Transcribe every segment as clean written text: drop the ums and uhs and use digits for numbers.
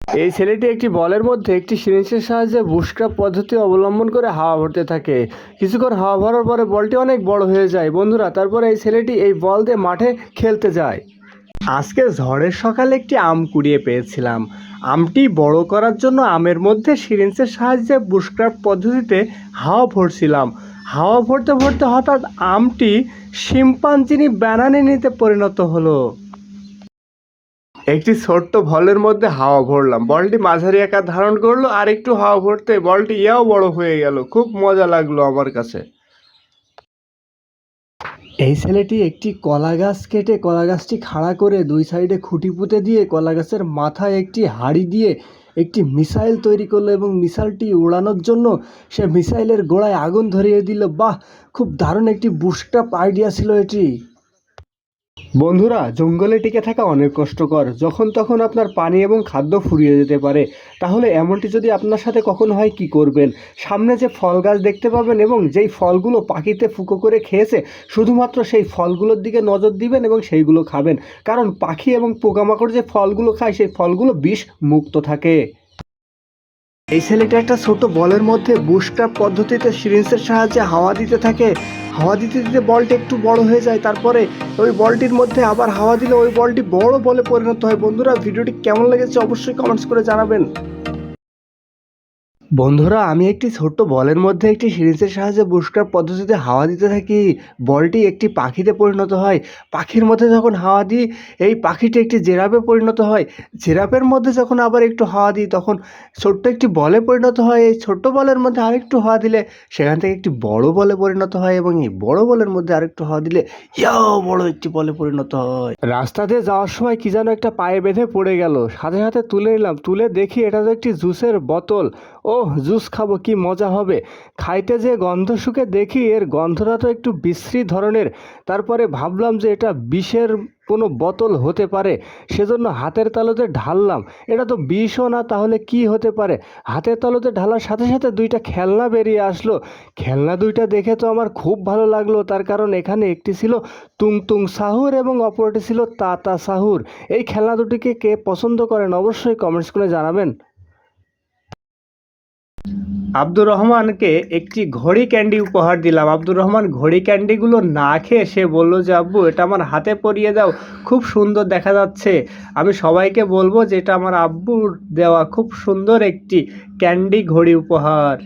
এই ছেলেটি একটি বলের মধ্যে একটি সিরিঞ্জের সাহায্যে বুশক্রাফট পদ্ধতি অবলম্বন করে হাওয়া ভরতে থাকে। কিছুক্ষণ হাওয়া ভরার পরে বলটি অনেক বড় হয়ে যায় বন্ধুরা। তারপরে এই ছেলেটি এই বল দিয়ে মাঠে খেলতে যায়। আজকে ঝড়ের সকালে একটি আম কুড়িয়ে পেয়েছিলাম। আমটি বড় করার জন্য আমের মধ্যে সিরিঞ্জের সাহায্যে বুশক্রাফট পদ্ধতিতে হাওয়া ভরছিলাম। হাওয়া ভরতে ভরতে হঠাৎ আমটি শিম্পাঞ্জিনি ব্যানানিতে পরিণত হলো। একটি ছোট্ট বলের মধ্যে হাওয়া ভরলাম, বলটি মাঝারি আকার ধারণ করলো, আর একটু হাওয়া ভরতে বলটি ইয়াও বড় হয়ে গেল। খুব মজা লাগলো আমার কাছে। এই ছেলেটি একটি কলা গাছ কেটে কলা গাছটি খাড়া করে দুই সাইডে খুঁটি পুঁতে দিয়ে কলা গাছের মাথায় একটি হাঁড়ি দিয়ে একটি মিসাইল তৈরি করলো এবং মিসাইলটি উড়ানোর জন্য সে মিসাইলের গোড়ায় আগুন ধরিয়ে দিল। বাহ, খুব দারুণ একটি বুশক্রাফট আইডিয়া ছিল এটি। বন্ধুরা, জঙ্গলে টিকে থাকা অনেক কষ্টকর। যখন তখন আপনার পানি এবং খাদ্য ফুরিয়ে যেতে পারে। তাহলে এমনটি যদি আপনার সাথে কখনো হয়, কি করবেন? সামনে যে ফল গাছ দেখতে পাবেন এবং যেই ফলগুলো পাখিতে ফুঁকো করে খেয়েছে, শুধুমাত্র সেই ফলগুলোর দিকে নজর দিবেন এবং সেইগুলো খাবেন। কারণ পাখি এবং পোকামাকড় যে ফলগুলো খায়, সেই ফলগুলো বিষ মুক্ত থাকে। এই ছেলেটা একটা ছোট বলের মধ্যে বুশক্রাফট পদ্ধতিতে সিরিঞ্জের সাহায্যে হাওয়া দিতে থাকে। হাওয়া দিতে দিতে বলটি একটু বড় হয়ে যায়। তারপরে ওই বলটির মধ্যে আবার হাওয়া দিলে ওই বলটি বড় বলে পরিণত হয়। বন্ধুরা, ভিডিওটি কেমন লেগেছে অবশ্যই কমেন্টস করে জানাবেন। বন্ধুরা, আমি একটি ছোট্ট বলের মধ্যে একটি সিরিঞ্জের সাহায্যে বুশক্রাফট পদ্ধতিতে হাওয়া দিতে থাকি। বলটি একটি পাখিতে পরিণত হয়। পাখির মধ্যে যখন হাওয়া দিই, এই পাখিটি একটি জিরাফে পরিণত হয়। জিরাফের মধ্যে যখন আবার একটু হাওয়া দিই, তখন ছোট্ট একটি বলে পরিণত হয়। এই ছোট্ট বলের মধ্যে আরেকটু হাওয়া দিলে সেখান থেকে একটি বড় বলে পরিণত হয় এবং এই বড় বলের মধ্যে আরেকটু হাওয়া দিলে ইয়াও বড় একটি বলে পরিণত হয়। রাস্তা দিয়ে যাওয়ার সময় কি যেন একটা পায়ে বেঁধে পড়ে গেল। সাথে সাথে তুলে নিলাম, তুলে দেখি এটা তো একটি জুসের বোতল। ওহ, জুস খাবো, কি মজা হবে। খাইতে যে গন্ধ শুকে দেখি এর গন্ধটা তো একটু বিশ্রী ধরনের। তারপরে ভাবলাম যে এটা বিষের কোনো বোতল হতে পারে, সেজন্য হাতের তালুতে ঢাললাম। এটা তো বিষও না, তাহলে কি হতে পারে? হাতের তালুতে ঢালার সাথে সাথে দুইটা খেলনা বেরিয়ে আসলো। খেলনা দুইটা দেখে তো আমার খুব ভালো লাগলো, তার কারণ এখানে একটি ছিল তুং তুং সাহুর এবং অপরটি ছিল তা তা সাহুর। এই খেলনা দুটিকে কে পছন্দ করেন অবশ্যই কমেন্টস করে জানাবেন। আব্দুর রহমানকে একটি ঘড়ি ক্যান্ডি উপহার দিলাম। আব্দুর রহমান ঘড়ি ক্যান্ডিগুলো না খেয়ে সে বললো যে আব্বু, এটা আমার হাতে পরিয়ে দাও, খুব সুন্দর দেখা যাচ্ছে। আমি সবাইকে বলবো যে এটা আমার আব্বুর দেওয়া খুব সুন্দর একটি ক্যান্ডি ঘড়ি উপহার।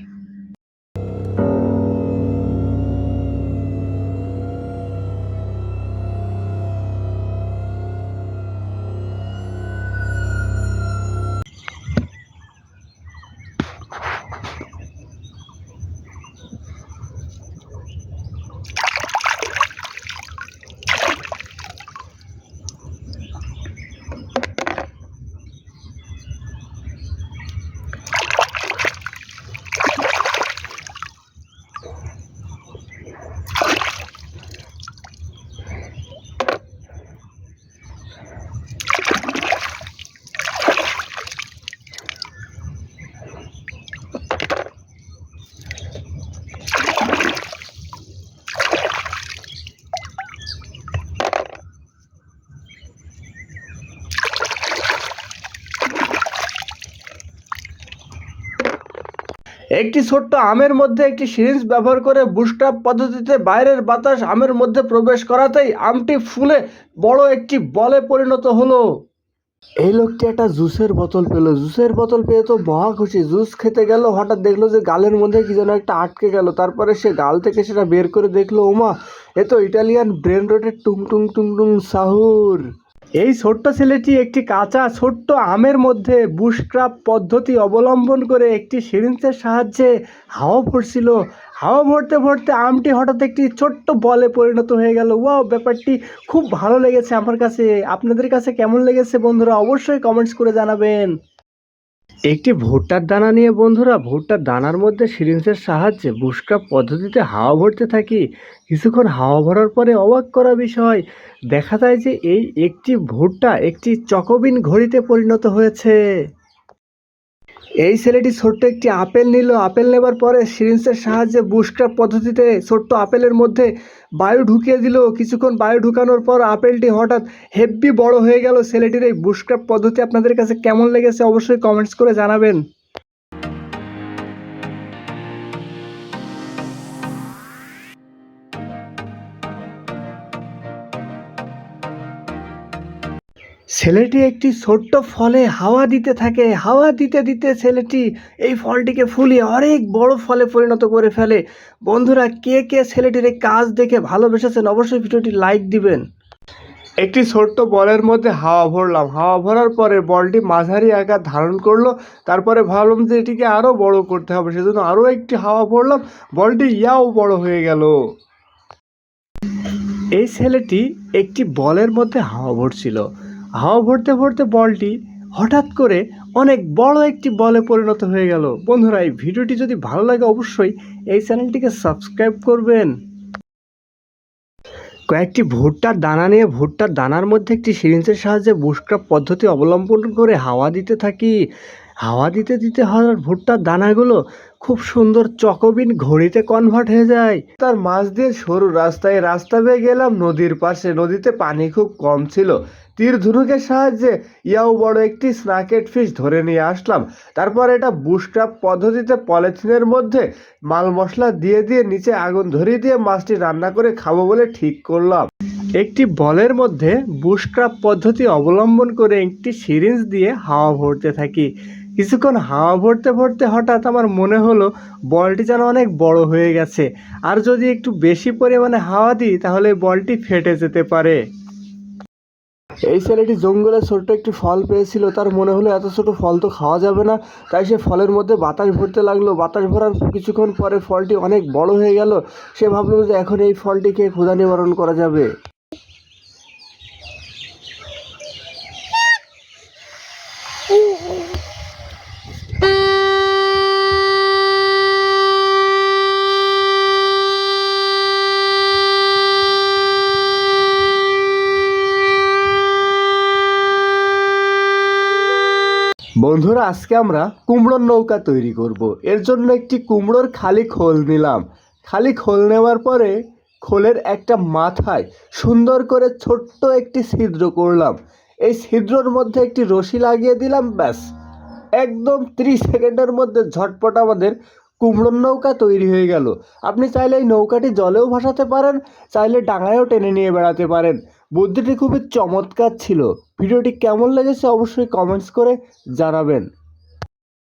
একটি ছোট্ট আমের মধ্যে একটি সিরিঞ্জ ব্যবহার করে বুশক্রাফট পদ্ধতিতে বাইরের বাতাস আমের মধ্যে প্রবেশ করাতেই আমটি ফুলে বড় একটি বলে পরিণত হলো। এই লোকটি একটা জুসের বোতল পেল। জুসের বোতল পেয়ে তো মহা খুশি। জুস খেতে গেল, হঠাৎ দেখলো যে গালের মধ্যে কি যেন একটা আটকে গেল। তারপরে সে গাল থেকে সেটা বের করে দেখলো, ওমা, এ তো ইটালিয়ান ব্রেন রটের টুং টুং টুং টুং সাহুর। এই ছোট্ট ছেলেটি একটি কাঁচা ছোট্ট আমের মধ্যে বুশক্রাফট পদ্ধতি অবলম্বন করে একটি সিরিঞ্জের সাহায্যে হাওয়া ভরছিল। হাওয়া ভরতে ভরতে আমটি হঠাৎ একটি ছোট্ট বলে পরিণত হয়ে গেল। ওয়াও, ব্যাপারটি খুব ভালো লেগেছে আমার কাছে। আপনাদের কাছে কেমন লেগেছে বন্ধুরা অবশ্যই কমেন্টস করে জানাবেন। একটি ভুট্টার দানা নিয়ে বন্ধুরা ভুট্টার দানার মধ্যে সিরিঞ্জের সাহায্যে বুশক্রাফট পদ্ধতিতে হাওয়া ভরতে থাকি। কিছুক্ষণ হাওয়া ভরার পরে অবাক করা বিষয়, দেখা যায় যে এই একটি ভুট্টা একটি চকোবিন ঘড়িতে পরিণত হয়েছে। এই ছেলেটি ছোট্ট একটি আপেল নিল। আপেল নেবার পরে সিরিঞ্জের সাহায্যে বুশক্রাফট পদ্ধতিতে ছোট্ট আপেলের মধ্যে বায়ু ঢুকিয়ে দিল। কিছুক্ষণ বায়ু ঢুকানোর পর আপেলটি হঠাৎ হেব্বি বড় হয়ে গেল। ছেলেটির এই বুশক্রাফট পদ্ধতি আপনাদের কাছে কেমন লেগেছে অবশ্যই কমেন্টস করে জানাবেন। ছেলেটি একটি ছোট্ট ফলে হাওয়া দিতে থাকে। হাওয়া দিতে দিতে ছেলেটি এই ফলটিকে ফুলিয়ে অনেক বড় ফলে পরিণত করে ফেলে। বন্ধুরা, কে কে ছেলেটির এই কাজ দেখে ভালোবেসেছেন অবশ্যই ভিডিওটি লাইক দিবেন। একটি ছোট্ট বলের মধ্যে হাওয়া ভরলাম। হাওয়া ভরার পরে বলটি মাঝারি আকার ধারণ করলো। তারপরে ভাবলাম যে এটিকে আরও বড় করতে হবে, সেজন্য আরও একটি হাওয়া ভরলাম। বলটি ইয়াও বড় হয়ে গেল। এই ছেলেটি একটি বলের মধ্যে হাওয়া ভরছিল। হাওয়া ভরতে ভরতে বলটি হঠাৎ করে অনেক বড় একটি বলে পরিণত হয়ে গেল। বন্ধুরা, এই ভিডিওটি যদি ভালো লাগে অবশ্যই এই চ্যানেলটিকে সাবস্ক্রাইব করবেন। কয়েকটি ভুট্টার দানা নিয়ে ভুট্টার দানার মধ্যে একটি সিরিঞ্জের সাহায্যে বুশক্রাফট পদ্ধতি অবলম্বন করে হাওয়া দিতে থাকি। হাওয়া দিতে দিতে হওয়ার ভুট্টার দানাগুলো খুব সুন্দর চকোবিন ঘড়িতে কনভার্ট হয়ে যায়। তার মাঝ দিয়ে সরু রাস্তা বেয়ে গেলাম নদীর পাশে। নদীতে পানি খুব কম ছিল। তীর ধনুকের সাহায্যে ইয়াও বড় একটি স্নাকেট ফিশ ধরে নিয়ে আসলাম। তারপর এটা বুশক্রাফট পদ্ধতিতে পলিথিনের মধ্যে মাল মশলা দিয়ে নিচে আগুন ধরিয়ে দিয়ে মাছটি রান্না করে খাবো বলে ঠিক করলাম। একটি বলের মধ্যে বুশক্রাফট পদ্ধতি অবলম্বন করে একটি সিরিঞ্জ দিয়ে হাওয়া ভরতে থাকি। কিছুক্ষণ হাওয়া ভরতে ভরতে হঠাৎ আমার মনে হলো বলটি যেন অনেক বড় হয়ে গেছে। আর যদি একটু বেশি পরিমাণে হাওয়া দিই তাহলে বলটি ফেটে যেতে পারে। এই ছেলেটি জঙ্গলে ছোট্ট একটি ফল পেয়েছিল। তার মনে হলো এত ছোট ফল তো খাওয়া যাবে না, তাই সে ফলের মধ্যে বাতাস ভরতে লাগলো। বাতাস ভরার কিছুক্ষণ পরে ফলটি অনেক বড় হয়ে গেল। সে ভাবলো যে এখন এই ফলটি খেয়ে ক্ষুধা নিবারণ করা যাবে। বন্ধুরা, আজকে আমরা কুমড়োর নৌকা তৈরি করব। এর জন্য একটি কুমড়োর খালি খোল নিলাম। খালি খোল নেওয়ার পরে খোলের একটা মাথায় সুন্দর করে ছোট্ট একটি ছিদ্র করলাম। এই ছিদ্রর মধ্যে একটি রশি লাগিয়ে দিলাম। ব্যাস, একদম 30 সেকেন্ডের মধ্যে ঝটপট আমাদের কুমড়োর নৌকা তৈরি হয়ে গেল। আপনি চাইলে এই নৌকাটি জলেও ভাসাতে পারেন, চাইলে ডাঙায়ও টেনে নিয়ে বেড়াতে পারেন। বুদ্ধিটি খুবই চমৎকার ছিল। ভিডিওটি কেমন লেগেছে অবশ্যই কমেন্টস করে জানাবেন।